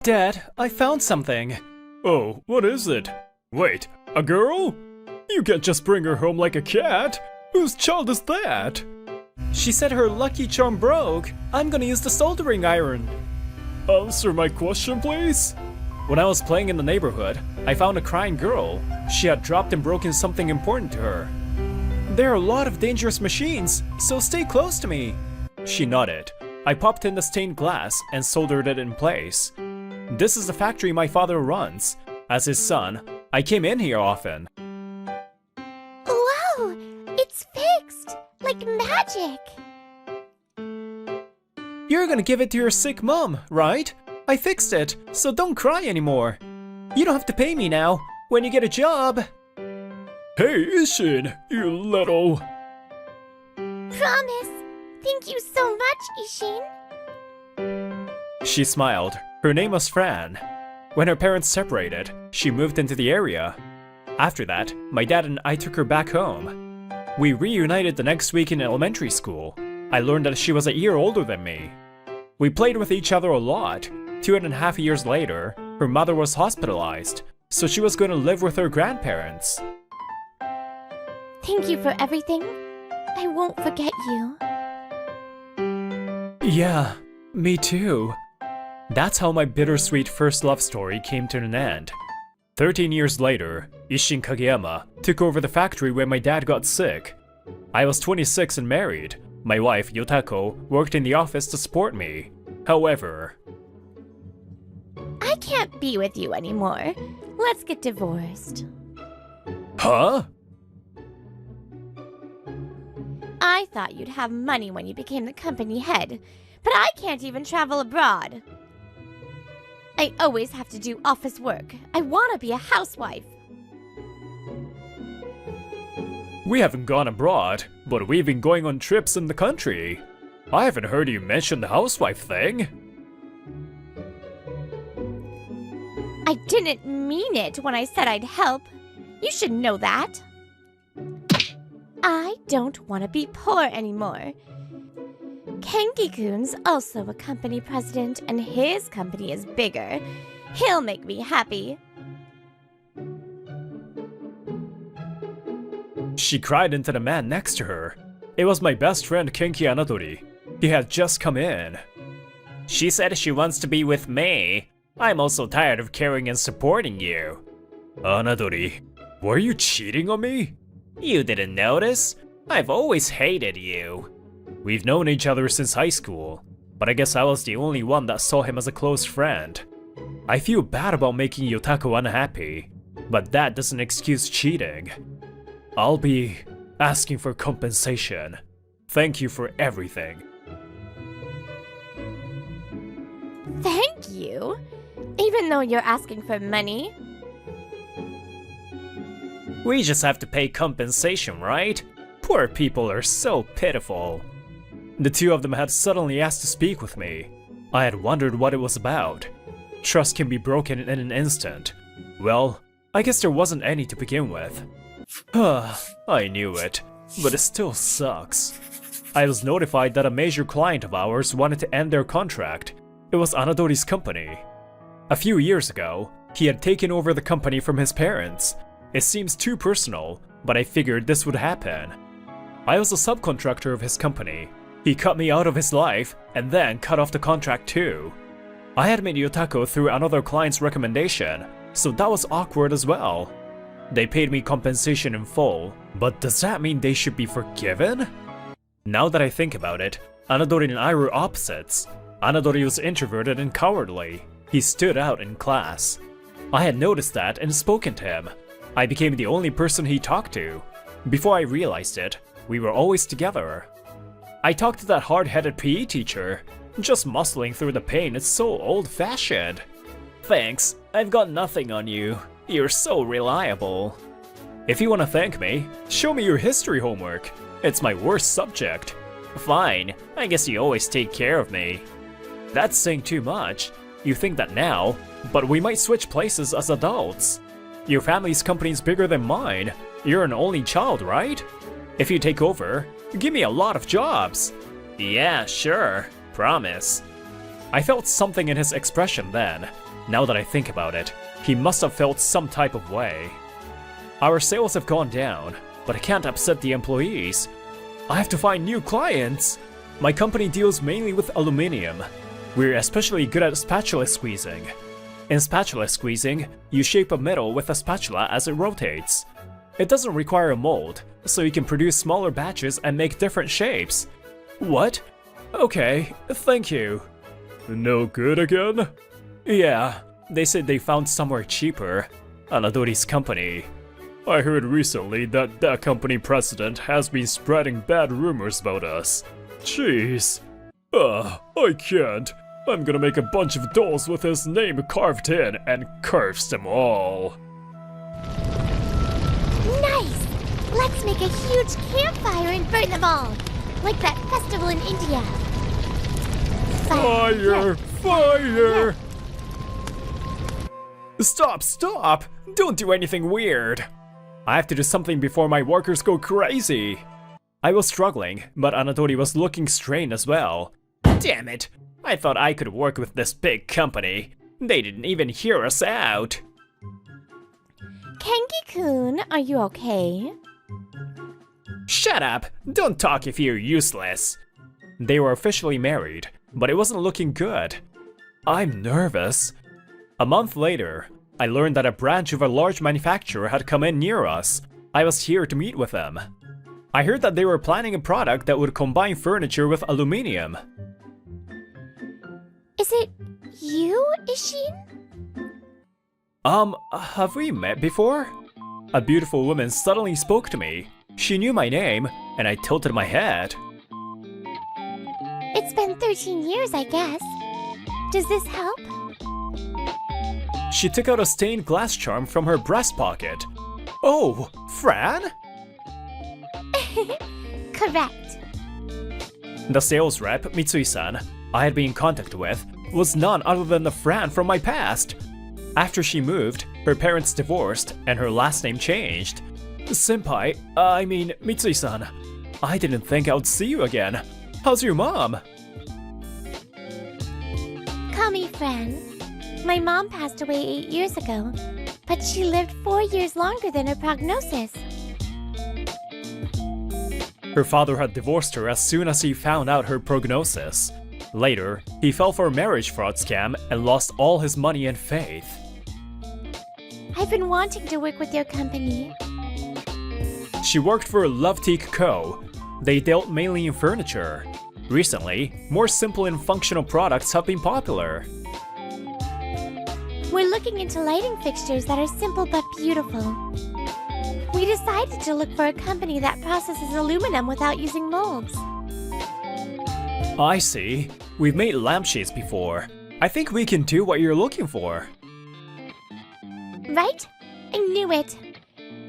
Dad, I found something. Oh, what is it? Wait, a girl? You can't just bring her home like a cat. Whose child is that? She said her lucky charm broke. I'm gonna use the soldering iron. Answer my question, please. When I was playing in the neighborhood, I found a crying girl. She had dropped and broken something important to her. There are a lot of dangerous machines, so stay close to me. She nodded. I popped in the stained glass and soldered it in place. This is the factory my father runs. As his son, I came in here often. Wow! It's fixed! Like magic! You're gonna give it to your sick mom, right? I fixed it, so don't cry anymore. You don't have to pay me now. When you get a job. Hey, Ishin, you little... Promise! Thank you so much, Ishin! She smiled. Her name was Fran. When her parents separated, she moved into the area. After that, my dad and I took her back home. We reunited the next week in elementary school. I learned that she was a year older than me. We played with each other a lot. 2.5 years later, her mother was hospitalized, so she was going to live with her grandparents. Thank you for everything. I won't forget you. Yeah, me too. That's how my bittersweet first love story came to an end. 13 years later, Ishin Kageyama took over the factory when my dad got sick. I was 26 and married. My wife, Yotako, worked in the office to support me. However... I can't be with you anymore. Let's get divorced. Huh? I thought you'd have money when you became the company head, but I can't even travel abroad. I always have to do office work. I want to be a housewife. We haven't gone abroad, but we've been going on trips in the country. I haven't heard you mention the housewife thing. I didn't mean it when I said I'd help. You should know that. I don't want to be poor anymore. Kenki-kun's also a company president, and his company is bigger. He'll make me happy. She cried into the man next to her. It was my best friend Kenki Anadori. He had just come in. She said she wants to be with me. I'm also tired of caring and supporting you. Anadori, were you cheating on me? You didn't notice? I've always hated you. We've known each other since high school, but I guess I was the only one that saw him as a close friend. I feel bad about making Yotako unhappy, but that doesn't excuse cheating. I'll be asking for compensation. Thank you for everything. Thank you? Even though you're asking for money? We just have to pay compensation, right? Poor people are so pitiful. The two of them had suddenly asked to speak with me. I had wondered what it was about. Trust can be broken in an instant. Well, I guess there wasn't any to begin with. I knew it, but it still sucks. I was notified that a major client of ours wanted to end their contract. It was Anadori's company. A few years ago, he had taken over the company from his parents. It seems too personal, but I figured this would happen. I was a subcontractor of his company. He cut me out of his life, and then cut off the contract too. I had met Yotako through another client's recommendation, so that was awkward as well. They paid me compensation in full, but does that mean they should be forgiven? Now that I think about it, Anadori and I were opposites. Anadori was introverted and cowardly. He stood out in class. I had noticed that and spoken to him. I became the only person he talked to. Before I realized it, we were always together. I talked to that hard-headed PE teacher. Just muscling through the pain is so old-fashioned. Thanks, I've got nothing on you. You're so reliable. If you want to thank me, show me your history homework. It's my worst subject. Fine, I guess you always take care of me. That's saying too much. You think that now, but we might switch places as adults. Your family's company's bigger than mine. You're an only child, right? If you take over, give me a lot of jobs. Yeah, sure. Promise. I felt something in his expression then. Now that I think about it, he must have felt some type of way. Our sales have gone down, but I can't upset the employees. I have to find new clients! My company deals mainly with aluminum. We're especially good at spatula squeezing. In spatula squeezing, you shape a metal with a spatula as it rotates. It doesn't require a mold, so you can produce smaller batches and make different shapes. What? Okay, thank you. No good again? Yeah, they said they found somewhere cheaper. Anadori's company. I heard recently that that company president has been spreading bad rumors about us. Jeez. I can't. I'm gonna make a bunch of dolls with his name carved in and curse them all. Nice! Let's make a huge campfire and burn them all, like that festival in India. Fire! Fire! Stop! Don't do anything weird! I have to do something before my workers go crazy! I was struggling, but Anadori was looking strained as well. Damn it! I thought I could work with this big company. They didn't even hear us out. Kengi-kun, are you okay? Shut up! Don't talk if you're useless! They were officially married, but it wasn't looking good. I'm nervous. A month later, I learned that a branch of a large manufacturer had come in near us. I was here to meet with them. I heard that they were planning a product that would combine furniture with aluminum. Is it you, Ishin? Have we met before? A beautiful woman suddenly spoke to me. She knew my name, and I tilted my head. It's been 13 years, I guess. Does this help? She took out a stained glass charm from her breast pocket. Oh, Fran? Correct. The sales rep, Mitsui-san, I had been in contact with, was none other than the Fran from my past. After she moved, her parents divorced and her last name changed. Senpai, Mitsui-san, I didn't think I would see you again. How's your mom? Call me Fran. My mom passed away 8 years ago, but she lived 4 years longer than her prognosis. Her father had divorced her as soon as he found out her prognosis. Later, he fell for a marriage fraud scam and lost all his money and faith. I've been wanting to work with your company. She worked for Love Teak Co. They dealt mainly in furniture. Recently, more simple and functional products have been popular. We're looking into lighting fixtures that are simple but beautiful. We decided to look for a company that processes aluminum without using molds. I see. We've made lampshades before. I think we can do what you're looking for. Right? I knew it.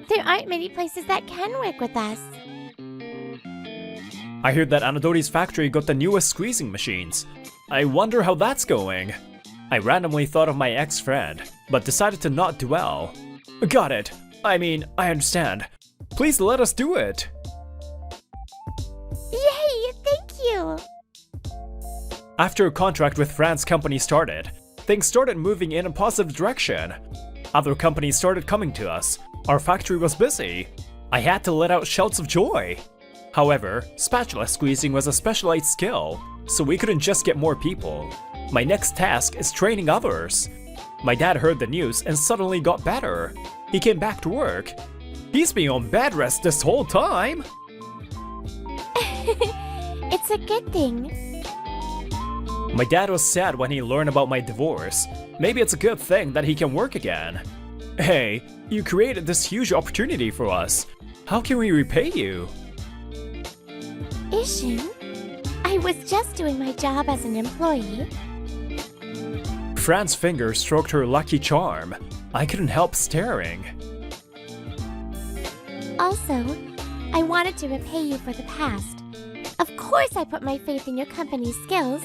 There aren't many places that can work with us. I heard that Anadori's factory got the newest squeezing machines. I wonder how that's going. I randomly thought of my ex-friend, but decided to not dwell. Got it. I understand. Please let us do it. Yay! Thank you! After a contract with Fran's company started, things started moving in a positive direction. Other companies started coming to us. Our factory was busy. I had to let out shouts of joy. However, spatula squeezing was a specialized skill, so we couldn't just get more people. My next task is training others. My dad heard the news and suddenly got better. He came back to work. He's been on bed rest this whole time. It's a good thing. My dad was sad when he learned about my divorce. Maybe it's a good thing that he can work again. Hey, you created this huge opportunity for us. How can we repay you? Ishin, I was just doing my job as an employee. Fran's finger stroked her lucky charm. I couldn't help staring. Also, I wanted to repay you for the past. Of course I put my faith in your company's skills.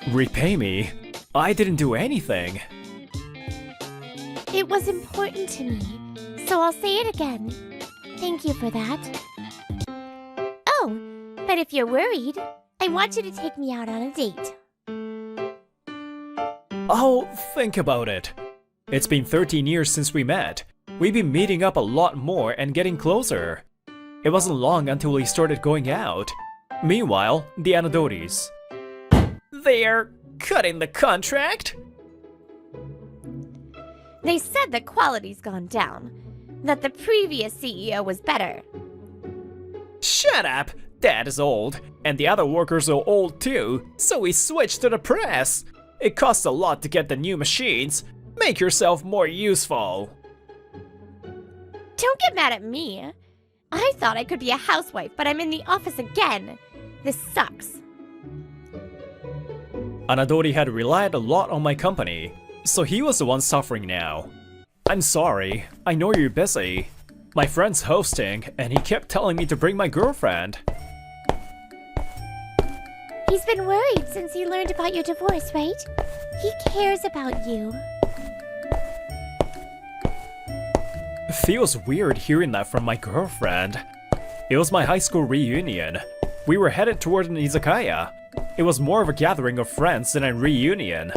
Repay me? I didn't do anything. It was important to me, so I'll say it again. Thank you for that. Oh, but if you're worried, I want you to take me out on a date. Oh, think about it. It's been 13 years since we met. We've been meeting up a lot more and getting closer. It wasn't long until we started going out. Meanwhile, the Anadotes. They're cutting the contract? They said the quality's gone down, that the previous CEO was better. Shut up! Dad is old, and the other workers are old too, so we switched to the press. It costs a lot to get the new machines. Make yourself more useful. Don't get mad at me. I thought I could be a housewife, but I'm in the office again. This sucks. Anadori had relied a lot on my company, so he was the one suffering now. I'm sorry, I know you're busy. My friend's hosting, and he kept telling me to bring my girlfriend. He's been worried since he learned about your divorce, right? He cares about you. Feels weird hearing that from my girlfriend. It was my high school reunion. We were headed toward an izakaya. It was more of a gathering of friends than a reunion.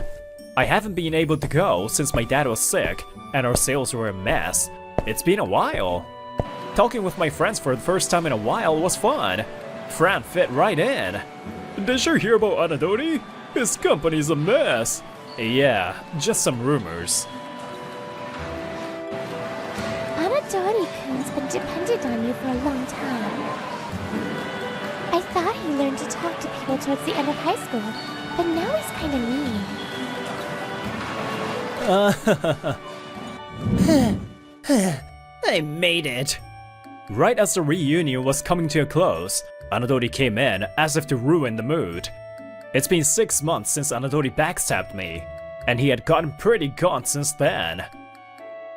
I haven't been able to go since my dad was sick, and our sales were a mess. It's been a while. Talking with my friends for the first time in a while was fun. Fran fit right in. Did you hear about Anadori? His company's a mess. Yeah, just some rumors. Anadori-kun's been dependent on you for a long time. I thought he learned to talk to people towards the end of high school, but now he's kinda mean. I made it. Right as the reunion was coming to a close, Anadori came in as if to ruin the mood. It's been 6 months since Anadori backstabbed me, and he had gotten pretty gaunt since then.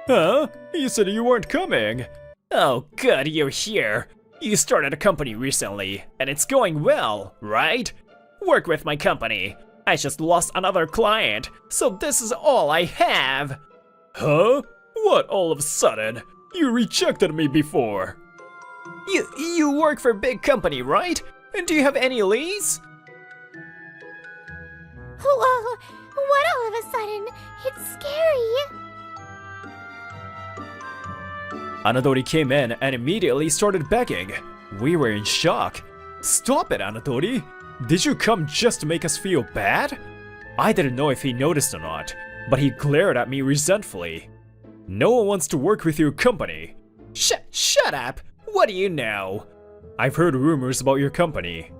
Huh? You said you weren't coming. Oh good, you're here. You started a company recently, and it's going well, right? Work with my company. I just lost another client, so this is all I have. Huh? What all of a sudden? You rejected me before. You work for a big company, right? And do you have any leads? Whoa, what all of a sudden? It's scary. Anadori came in and immediately started begging. We were in shock. Stop it, Anadori! Did you come just to make us feel bad? I didn't know if he noticed or not, but he glared at me resentfully. No one wants to work with your company. Shut up! What do you know? I've heard rumors about your company.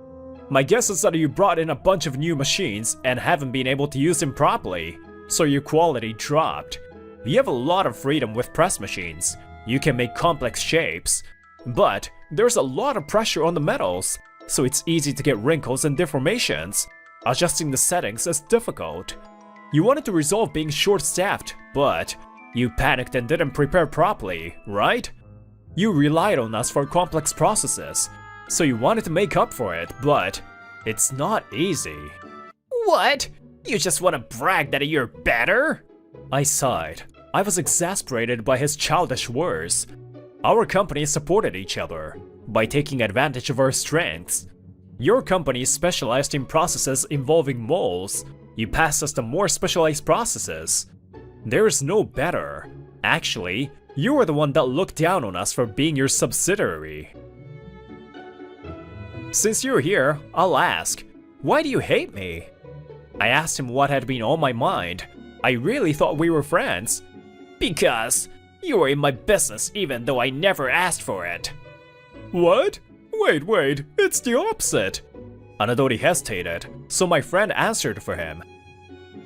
My guess is that you brought in a bunch of new machines and haven't been able to use them properly, so your quality dropped. You have a lot of freedom with press machines. You can make complex shapes, but there's a lot of pressure on the metals, so it's easy to get wrinkles and deformations. Adjusting the settings is difficult. You wanted to resolve being short-staffed, but you panicked and didn't prepare properly, right? You relied on us for complex processes, so you wanted to make up for it, but it's not easy. What? You just want to brag that you're better? I sighed. I was exasperated by his childish words. Our companies supported each other by taking advantage of our strengths. Your company specialized in processes involving moles. You passed us to more specialized processes. There's no better. Actually, you were the one that looked down on us for being your subsidiary. Since you're here, I'll ask, why do you hate me? I asked him what had been on my mind. I really thought we were friends. Because you were in my business even though I never asked for it. What? Wait, it's the opposite. Anadori hesitated, so my friend answered for him.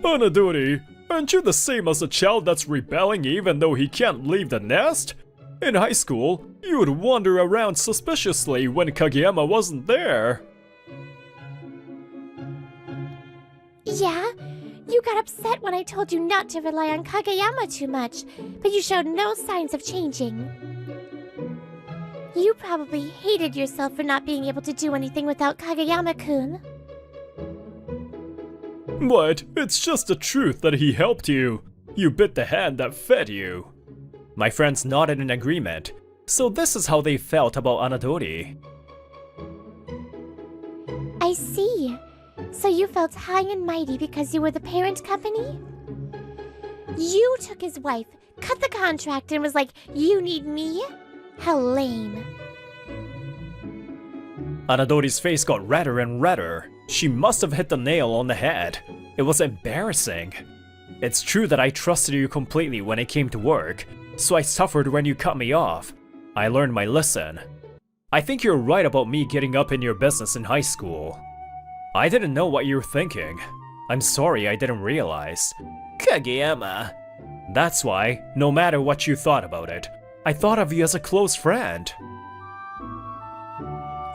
Anadori, aren't you the same as a child that's rebelling even though he can't leave the nest? In high school, you would wander around suspiciously when Kageyama wasn't there. Yeah? You got upset when I told you not to rely on Kageyama too much, but you showed no signs of changing. You probably hated yourself for not being able to do anything without Kageyama-kun. But it's just the truth that he helped you. You bit the hand that fed you. My friends nodded in agreement, so this is how they felt about Anadori. I see. So you felt high and mighty because you were the parent company? You took his wife, cut the contract, and was like, you need me? How lame. Anadori's face got redder and redder. She must have hit the nail on the head. It was embarrassing. It's true that I trusted you completely when it came to work, so I suffered when you cut me off. I learned my lesson. I think you're right about me getting up in your business in high school. I didn't know what you were thinking. I'm sorry I didn't realize. Kageyama. That's why, no matter what you thought about it, I thought of you as a close friend.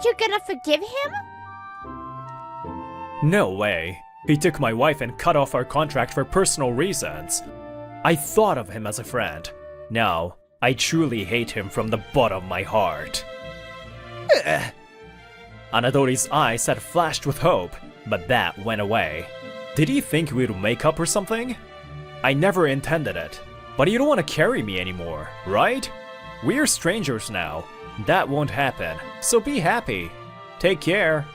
You're gonna forgive him? No way. He took my wife and cut off our contract for personal reasons. I thought of him as a friend. Now, I truly hate him from the bottom of my heart. Anadori's eyes had flashed with hope, but that went away. Did he think we'd make up or something? I never intended it. But you don't want to carry me anymore, right? We're strangers now. That won't happen, so be happy. Take care.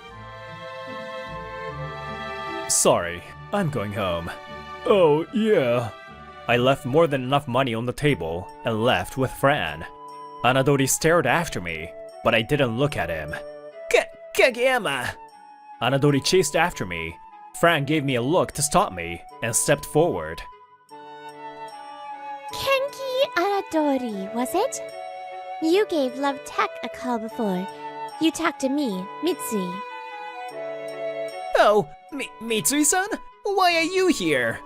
Sorry, I'm going home. Oh, yeah. I left more than enough money on the table and left with Fran. Anadori stared after me, but I didn't look at him. Kageyama! Anadori chased after me. Fran gave me a look to stop me and stepped forward. Kenki Anadori, was it? You gave Love Tech a call before. You talked to me, Mitsui. Oh, Mitsui-san? Why are you here?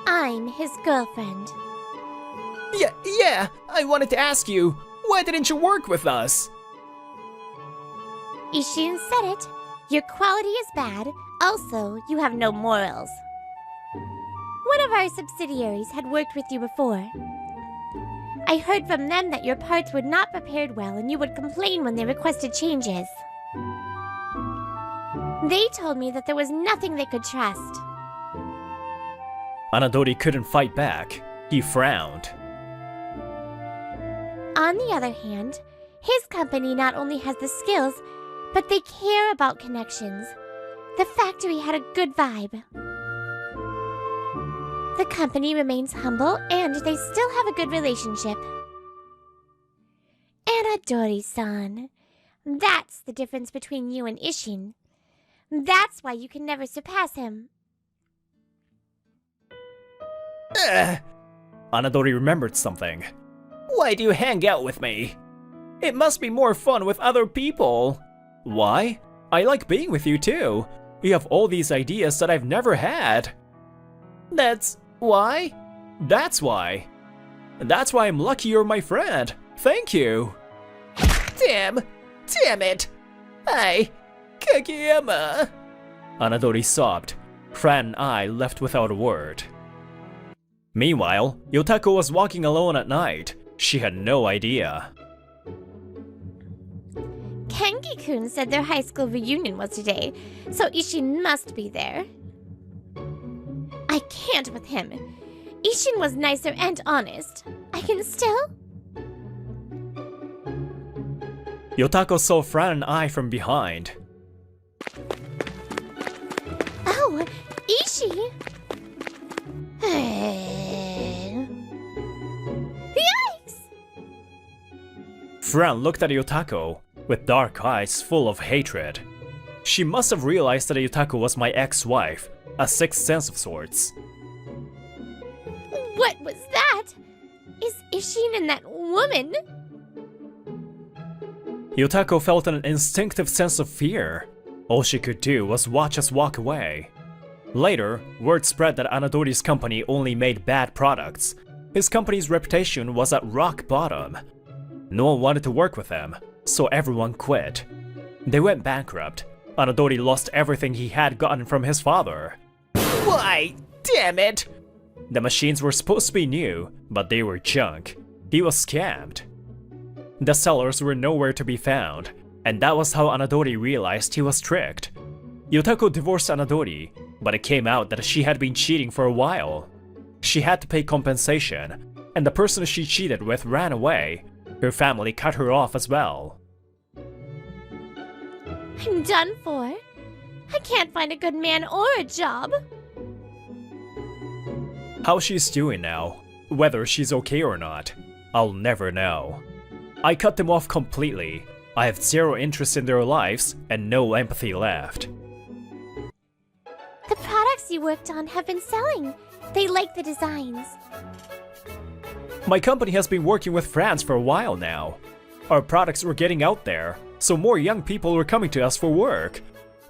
I'm his girlfriend. Yeah, I wanted to ask you, why didn't you work with us? Ishin said it. Your quality is bad. Also, you have no morals. One of our subsidiaries had worked with you before. I heard from them that your parts were not prepared well and you would complain when they requested changes. They told me that there was nothing they could trust. Anadori couldn't fight back. He frowned. On the other hand, his company not only has the skills, but they care about connections. The factory had a good vibe. The company remains humble and they still have a good relationship. Anadori-san, that's the difference between you and Ishin. That's why you can never surpass him. Anadori remembered something. Why do you hang out with me? It must be more fun with other people. Why? I like being with you too. You have all these ideas that I've never had. That's why? That's why. That's why I'm lucky you're my friend. Thank you. Damn it. Kageyama. Anadori sobbed. Fran and I left without a word. Meanwhile, Yotako was walking alone at night. She had no idea. Kenki-kun said their high school reunion was today, so Ishin must be there. I can't with him. Ishin was nicer and honest. I can still... Yotako saw Fran and I from behind. Oh, Ishi! Yikes! Fran looked at Yotako with dark eyes full of hatred. She must have realized that Yotako was my ex-wife, a sixth sense of sorts. What was that? Is Ishin and that woman? Yotako felt an instinctive sense of fear. All she could do was watch us walk away. Later, word spread that Anadori's company only made bad products. His company's reputation was at rock bottom. No one wanted to work with him, so everyone quit. They went bankrupt. Anadori lost everything he had gotten from his father. Why? Damn it! The machines were supposed to be new, but they were junk. He was scammed. The sellers were nowhere to be found, and that was how Anadori realized he was tricked. Yotako divorced Anadori, but it came out that she had been cheating for a while. She had to pay compensation, and the person she cheated with ran away. Her family cut her off as well. I'm done for. I can't find a good man or a job. How she's doing now, whether she's okay or not, I'll never know. I cut them off completely. I have zero interest in their lives and no empathy left. The products you worked on have been selling. They like the designs. My company has been working with France for a while now. Our products were getting out there, so more young people were coming to us for work.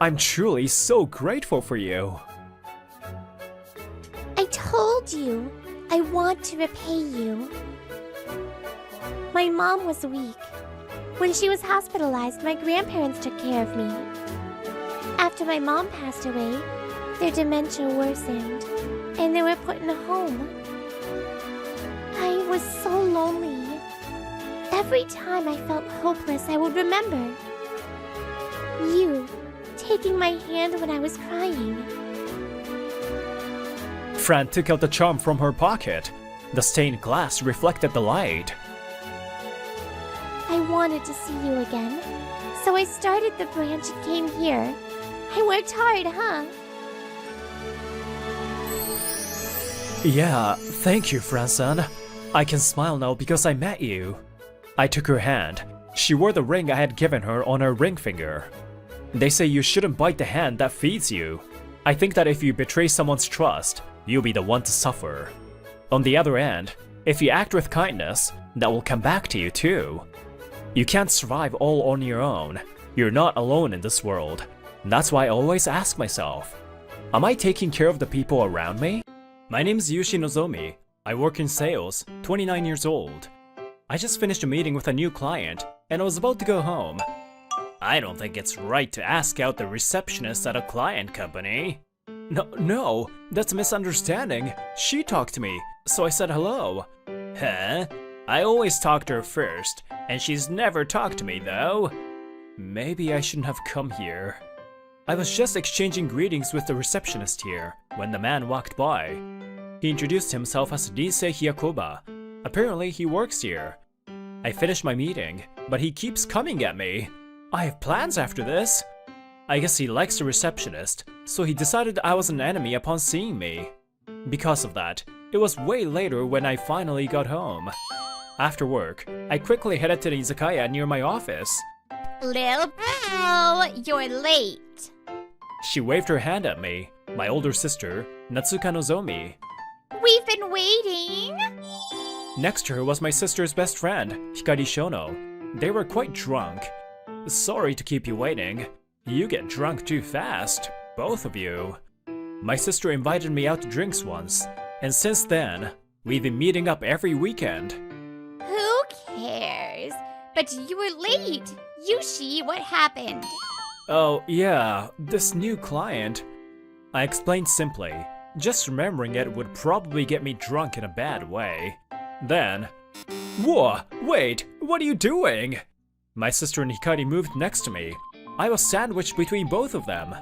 I'm truly so grateful for you. I told you, I want to repay you. My mom was weak. When she was hospitalized, my grandparents took care of me. After my mom passed away, their dementia worsened, and they were put in a home. I was so lonely. Every time I felt hopeless, I would remember you taking my hand when I was crying. Fran took out the charm from her pocket. The stained glass reflected the light. I wanted to see you again, so I started the branch and came here. I worked hard, huh? Yeah, thank you, Fran-san. I can smile now because I met you. I took her hand. She wore the ring I had given her on her ring finger. They say you shouldn't bite the hand that feeds you. I think that if you betray someone's trust, you'll be the one to suffer. On the other hand, if you act with kindness, that will come back to you too. You can't survive all on your own. You're not alone in this world. That's why I always ask myself, am I taking care of the people around me? My name's Yushi Nozomi. I work in sales, 29 years old. I just finished a meeting with a new client, and I was about to go home. I don't think it's right to ask out the receptionist at a client company. No, that's a misunderstanding. She talked to me, so I said hello. Huh? I always talk to her first, and she's never talked to me though. Maybe I shouldn't have come here. I was just exchanging greetings with the receptionist here when the man walked by. He introduced himself as Rise Hyakuba. Apparently he works here. I finished my meeting, but he keeps coming at me. I have plans after this. I guess he likes the receptionist, so he decided I was an enemy upon seeing me. Because of that, it was way later when I finally got home. After work, I quickly headed to the izakaya near my office. Lil bro, you're late. She waved her hand at me, my older sister, Natsuka Nozomi. We've been waiting. Next to her was my sister's best friend, Hikari Shono. They were quite drunk. Sorry to keep you waiting. You get drunk too fast, both of you. My sister invited me out to drinks once, and since then, we've been meeting up every weekend. Who cares? But you were late. Yushi, what happened? Oh, yeah, this new client. I explained simply. Just remembering it would probably get me drunk in a bad way. Then, whoa, wait, what are you doing? My sister and Hikari moved next to me. I was sandwiched between both of them.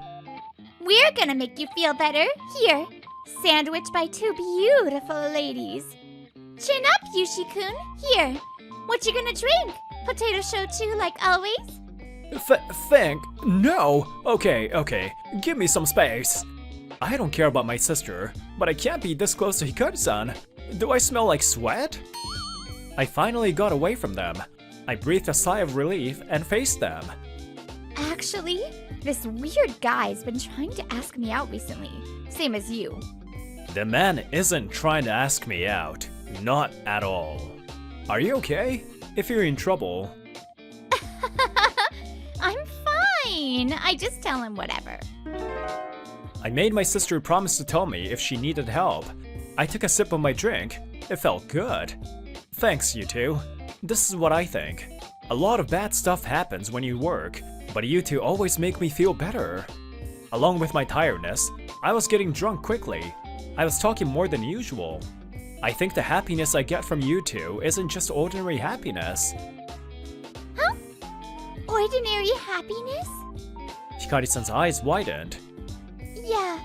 We're gonna make you feel better. Here, sandwiched by two beautiful ladies. Chin up, Yushi-kun. Here, what you gonna drink? Potato shochu like always? No. Okay, give me some space. I don't care about my sister, but I can't be this close to Hikari-san. Do I smell like sweat? I finally got away from them. I breathed a sigh of relief and faced them. Actually, this weird guy's been trying to ask me out recently. Same as you. The man isn't trying to ask me out. Not at all. Are you okay? If you're in trouble. I'm fine. I just tell him whatever. I made my sister promise to tell me if she needed help. I took a sip of my drink. It felt good. Thanks, you two. This is what I think. A lot of bad stuff happens when you work, but you two always make me feel better. Along with my tiredness, I was getting drunk quickly. I was talking more than usual. I think the happiness I get from you two isn't just ordinary happiness. Huh? Ordinary happiness? Hikari-san's eyes widened. Yeah.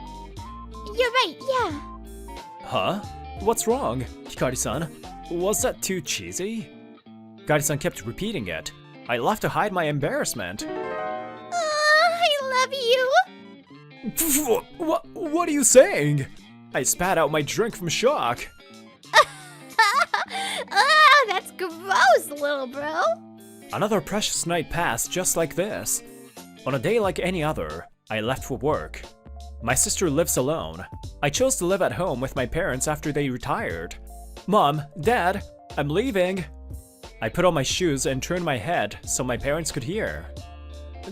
You're right, yeah. Huh? What's wrong, Hikari-san? Was that too cheesy? Hikari-san kept repeating it. I left to hide my embarrassment. I love you. What are you saying? I spat out my drink from shock. Ah, that's gross, little bro. Another precious night passed just like this. On a day like any other, I left for work. My sister lives alone. I chose to live at home with my parents after they retired. Mom, Dad, I'm leaving. I put on my shoes and turned my head so my parents could hear.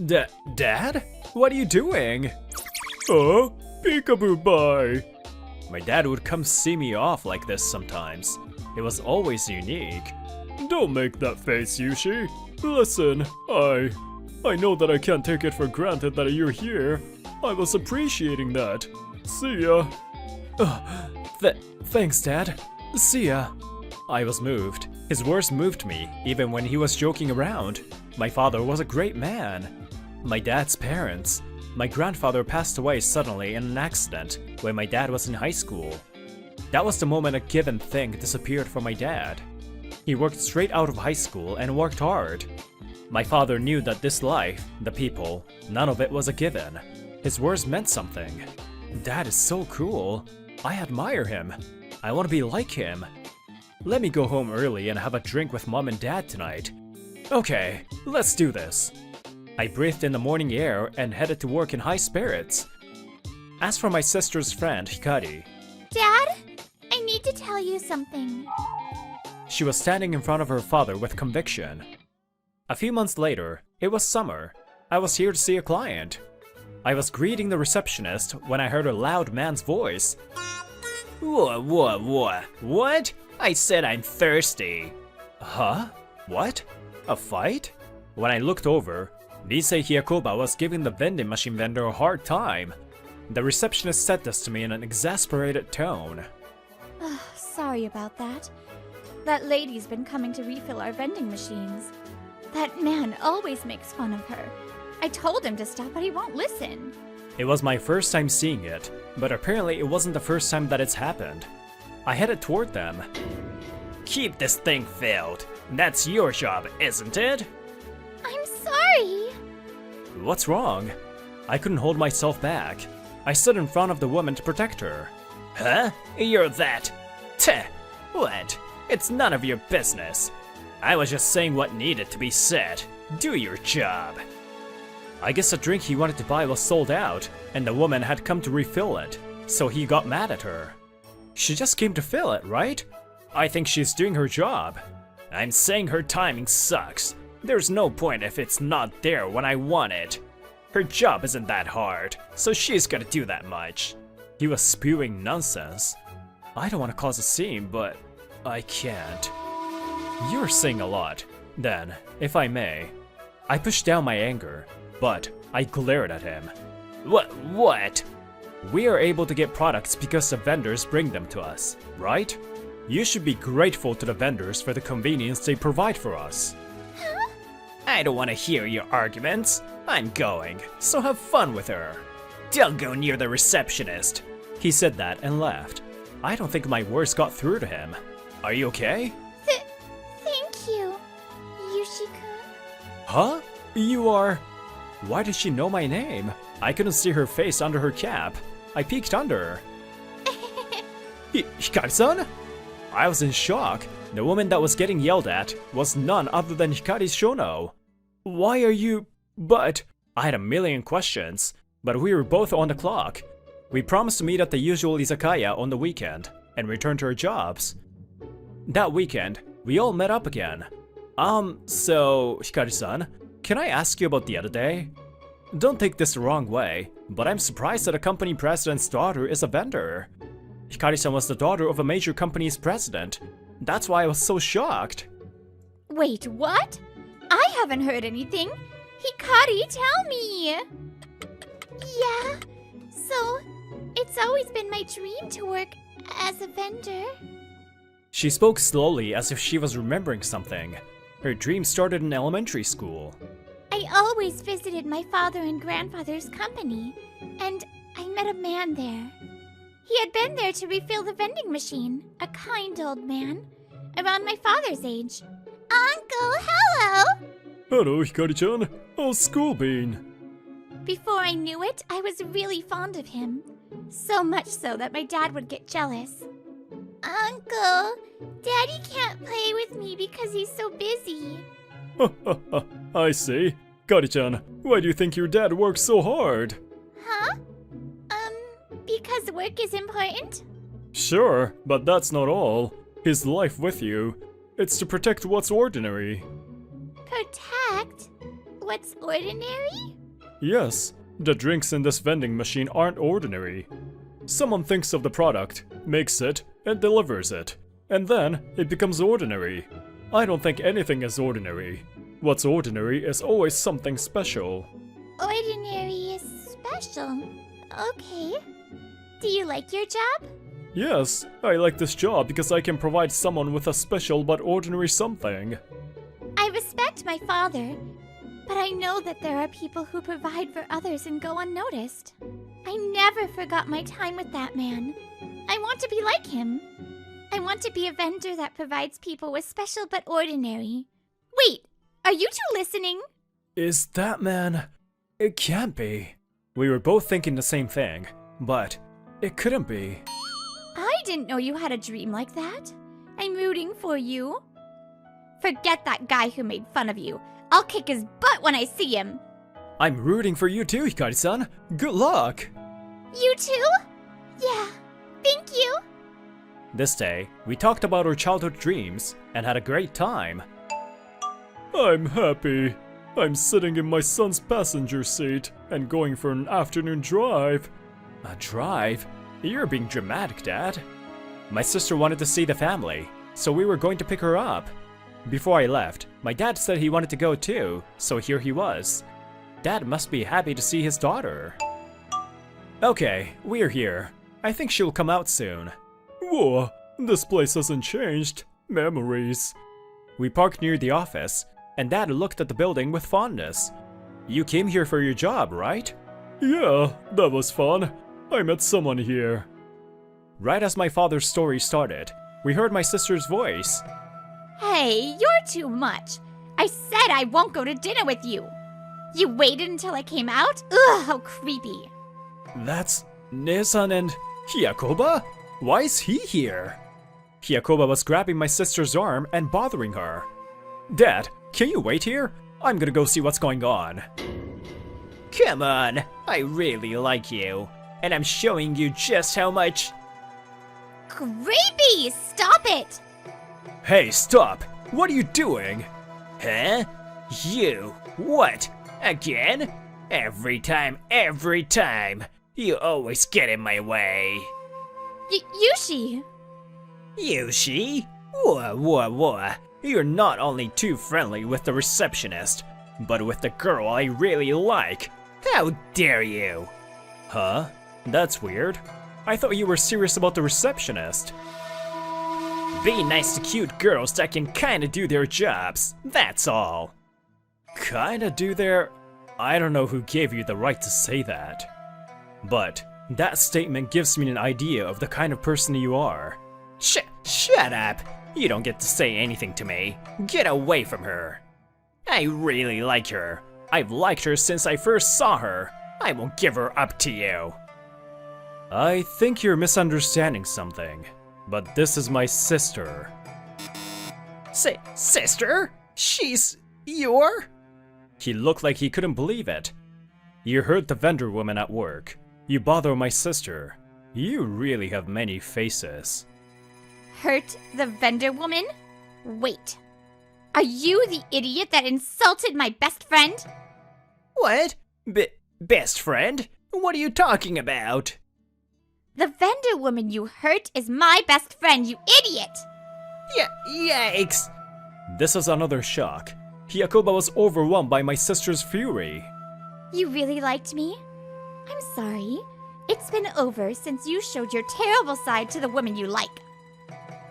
Dad? What are you doing? Oh, peekaboo bye. My dad would come see me off like this sometimes. It was always unique. Don't make that face, Yushi. Listen, I know that I can't take it for granted that you're here. I was appreciating that. See ya. Thanks, Dad. See ya. I was moved. His words moved me, even when he was joking around. My father was a great man. My dad's parents. My grandfather passed away suddenly in an accident when my dad was in high school. That was the moment a given thing disappeared from my dad. He worked straight out of high school and worked hard. My father knew that this life, the people, none of it was a given. His words meant something. Dad is so cool. I admire him. I want to be like him. Let me go home early and have a drink with Mom and Dad tonight. Okay, let's do this. I breathed in the morning air and headed to work in high spirits. As for my sister's friend, Hikari, Dad, I need to tell you something. she was standing in front of her father with conviction. A few months later, it was summer. I was here to see a client. I was greeting the receptionist when I heard a loud man's voice. What? I said I'm thirsty. Huh? What? A fight? When I looked over, Nisei Hyakuba was giving the vending machine vendor a hard time. The receptionist said this to me in an exasperated tone. Sorry about that. That lady's been coming to refill our vending machines. That man always makes fun of her. I told him to stop, but he won't listen. It was my first time seeing it, but apparently it wasn't the first time that it's happened. I headed toward them. Keep this thing filled. That's your job, isn't it? I'm sorry. What's wrong? I couldn't hold myself back. I stood in front of the woman to protect her. Huh? You're that? Teh! What? It's none of your business. I was just saying what needed to be said. Do your job. I guess the drink he wanted to buy was sold out, and the woman had come to refill it, so he got mad at her. She just came to fill it, right? I think she's doing her job. I'm saying her timing sucks. There's no point if it's not there when I want it. Her job isn't that hard, so she's gonna do that much. He was spewing nonsense. I don't want to cause a scene, but I can't. You're saying a lot. Then, if I may, I pushed down my anger, but I glared at him. What? We are able to get products because the vendors bring them to us, right? You should be grateful to the vendors for the convenience they provide for us. Huh? I don't want to hear your arguments. I'm going, so have fun with her. Don't go near the receptionist. He said that and left. I don't think my words got through to him. Are you okay? Thank you, Yushi-kun. Huh? You are... Why did she know my name? I couldn't see her face under her cap. I peeked under. Hikari-san? I was in shock. The woman that was getting yelled at was none other than Hikari Shono. Why are you... But... I had a million questions, but we were both on the clock. We promised to meet at the usual izakaya on the weekend and return to our jobs. That weekend, we all met up again. So, Hikari-san, can I ask you about the other day? Don't take this the wrong way, but I'm surprised that a company president's daughter is a vendor. Hikari-san was the daughter of a major company's president. That's why I was so shocked. Wait, what? I haven't heard anything. Hikari, tell me. Yeah, so it's always been my dream to work as a vendor. She spoke slowly as if she was remembering something. Her dream started in elementary school. I always visited my father and grandfather's company, and I met a man there. He had been there to refill the vending machine, a kind old man, around my father's age. Uncle, hello! Hello, Hikari-chan. How's school been? Before I knew it, I was really fond of him. So much so that my dad would get jealous. Uncle, Daddy can't play with me because he's so busy. I see. Kari-chan, why do you think your dad works so hard? Huh? Because work is important? Sure, but that's not all. His life with you, it's to protect what's ordinary. Protect? What's ordinary? Yes, the drinks in this vending machine aren't ordinary. Someone thinks of the product, makes it, and delivers it. And then, it becomes ordinary. I don't think anything is ordinary. What's ordinary is always something special. Ordinary is special. Okay. Do you like your job? Yes, I like this job because I can provide someone with a special but ordinary something. I respect my father, but I know that there are people who provide for others and go unnoticed. I never forgot my time with that man. I want to be like him. I want to be a vendor that provides people with special but ordinary. Wait, are you two listening? Is that man? It can't be. We were both thinking the same thing, but it couldn't be. I didn't know you had a dream like that. I'm rooting for you. Forget that guy who made fun of you. I'll kick his butt when I see him. I'm rooting for you too, Hikari-san. Good luck! You too? Yeah, thank you. This day, we talked about our childhood dreams and had a great time. I'm happy. I'm sitting in my son's passenger seat and going for an afternoon drive. A drive? You're being dramatic, Dad. My sister wanted to see the family, so we were going to pick her up. Before I left, my dad said he wanted to go too, so here he was. Dad must be happy to see his daughter. Okay, we're here. I think she'll come out soon. Whoa, this place hasn't changed. Memories. We parked near the office, and Dad looked at the building with fondness. You came here for your job, right? Yeah, that was fun. I met someone here. Right as my father's story started, we heard my sister's voice. Hey, you're too much. I said I won't go to dinner with you. You waited until I came out? Ugh, how creepy. That's Ne-san and Hyakoba? Why is he here? Hyakoba was grabbing my sister's arm and bothering her. Dad, can you wait here? I'm gonna go see what's going on. Come on, I really like you. And I'm showing you just how much. Creepy! Stop it! Hey, stop! What are you doing? Huh? You? What? Again? Every time. You always get in my way. Yushi! Yushi? What? You're not only too friendly with the receptionist, but with the girl I really like. How dare you? Huh? That's weird. I thought you were serious about the receptionist. Be nice to cute girls that can kinda do their jobs, that's all. Kinda do their... I don't know who gave you the right to say that. But that statement gives me an idea of the kind of person you are. Shut up! You don't get to say anything to me. Get away from her. I really like her. I've liked her since I first saw her. I won't give her up to you. I think you're misunderstanding something. But this is my sister. Sister? She's your? He looked like he couldn't believe it. You hurt the vendor woman at work. You bother my sister. You really have many faces. Hurt the vendor woman? Wait. Are you the idiot that insulted my best friend? What? Best friend? What are you talking about? The vendor woman you hurt is my best friend, you idiot! Yikes! This is another shock. Hyakoba was overwhelmed by my sister's fury. You really liked me? I'm sorry. It's been over since you showed your terrible side to the woman you like.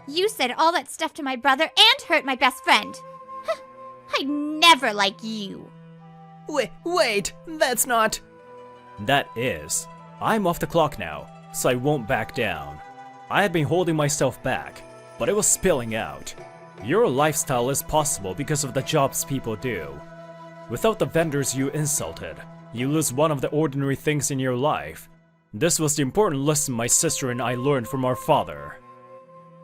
You said all that stuff to my brother and hurt my best friend. I'd never like you. Wait, that's not... That is. I'm off the clock now, so I won't back down. I had been holding myself back, but it was spilling out. Your lifestyle is possible because of the jobs people do. Without the vendors you insulted, you lose one of the ordinary things in your life. This was the important lesson my sister and I learned from our father.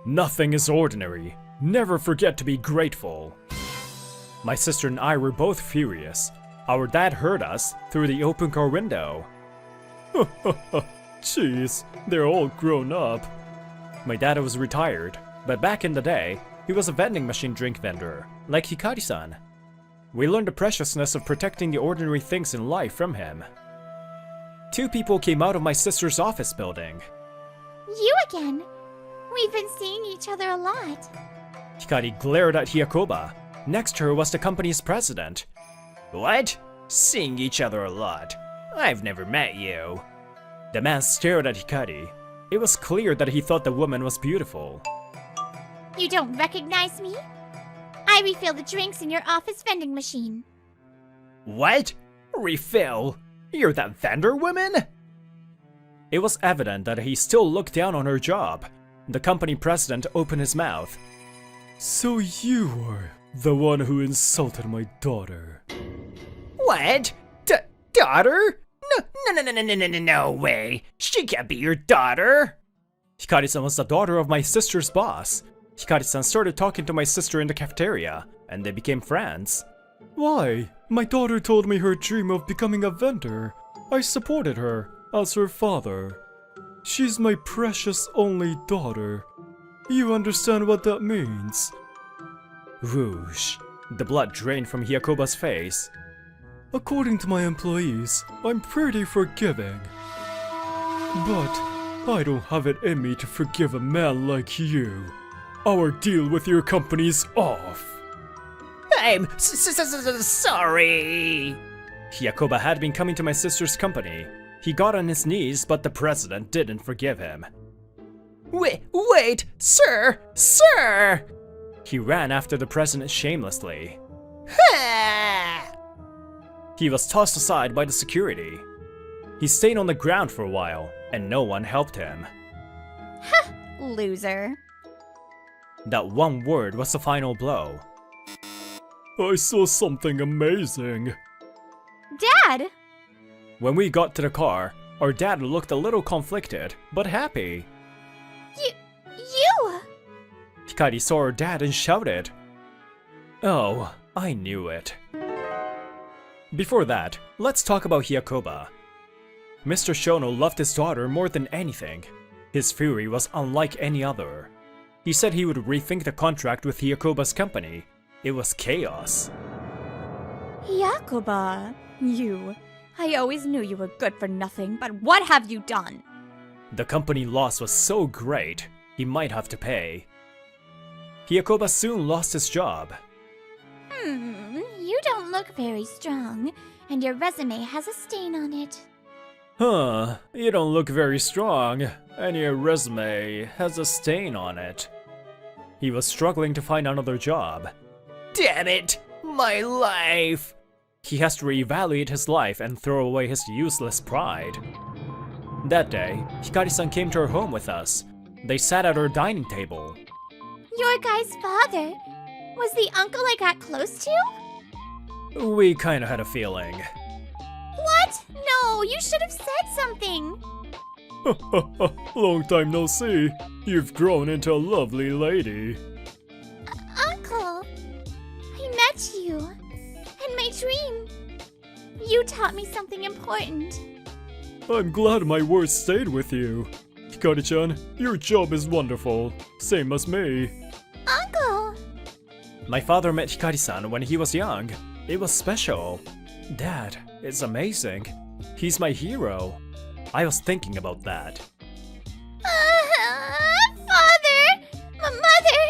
Nothing is ordinary. Never forget to be grateful. My sister and I were both furious. Our dad heard us through the open car window. Jeez, they're all grown up. My dad was retired, but back in the day, he was a vending machine drink vendor, like Hikari-san. We learned the preciousness of protecting the ordinary things in life from him. 2 people came out of my sister's office building. You again? We've been seeing each other a lot. Hikari glared at Hyakuba. Next to her was the company's president. What? Seeing each other a lot? I've never met you. The man stared at Hikari. It was clear that he thought the woman was beautiful. You don't recognize me? I refill the drinks in your office vending machine. What? Refill? You're that vendor woman? It was evident that he still looked down on her job. The company president opened his mouth. So you are the one who insulted my daughter. What? Daughter? No way. She can't be your daughter. Hikari-san was the daughter of my sister's boss. Hikari-san started talking to my sister in the cafeteria, and they became friends. Why? My daughter told me her dream of becoming a vendor. I supported her as her father. She's my precious only daughter. You understand what that means? Whoosh. The blood drained from Hyakuba's face. According to my employees, I'm pretty forgiving. But I don't have it in me to forgive a man like you. Our deal with your company's off. I'm sorry. Hyakuba had been coming to my sister's company. He got on his knees, but the president didn't forgive him. Wait, sir! He ran after the president shamelessly. He was tossed aside by the security. He stayed on the ground for a while, and no one helped him. Loser. That one word was the final blow. I saw something amazing. Dad! When we got to the car, our dad looked a little conflicted, but happy. You! Hikari saw her dad and shouted. Oh, I knew it. Before that, let's talk about Hyakuba. Mr. Shono loved his daughter more than anything. His fury was unlike any other. He said he would rethink the contract with Hyakuba's company. It was chaos. Hyakuba, you. I always knew you were good for nothing, but what have you done? The company loss was so great, he might have to pay. Hyakuba soon lost his job. You don't look very strong, and your resume has a stain on it. Huh, you don't look very strong, and your resume has a stain on it. He was struggling to find another job. Damn it, my life! He has to reevaluate his life and throw away his useless pride. That day, Hikari-san came to our home with us. They sat at our dining table. Your guy's father? Was the uncle I got close to? We kinda had a feeling. What? No, you should have said something. Long time no see. You've grown into a lovely lady. Uncle, I met you in my dream. You taught me something important. I'm glad my words stayed with you. Hikari-chan, your job is wonderful. Same as me. Uncle! My father met Hikari-san when he was young. It was special. Dad, it's amazing. He's my hero. I was thinking about that. Father! Mother!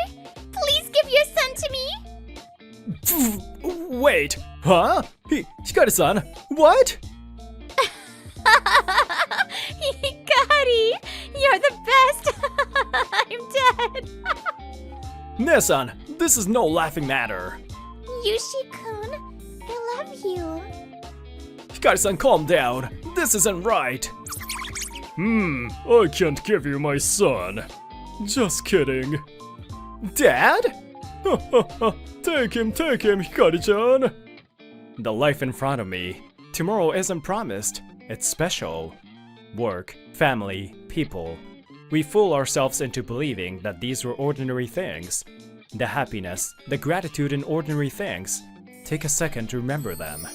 Please give your son to me! Wait, huh? Hikari-san, what? Hikari! You're the best! I'm dead! Ne-san, this is no laughing matter. Yushi-kun, I love you. Hikari-san, calm down. This isn't right. I can't give you my son. Just kidding. Dad? Take him, Hikari-chan. The life in front of me. Tomorrow isn't promised. It's special. work, family, people. We fool ourselves into believing that these were ordinary things. The happiness, the gratitude in ordinary things. Take a second to remember them.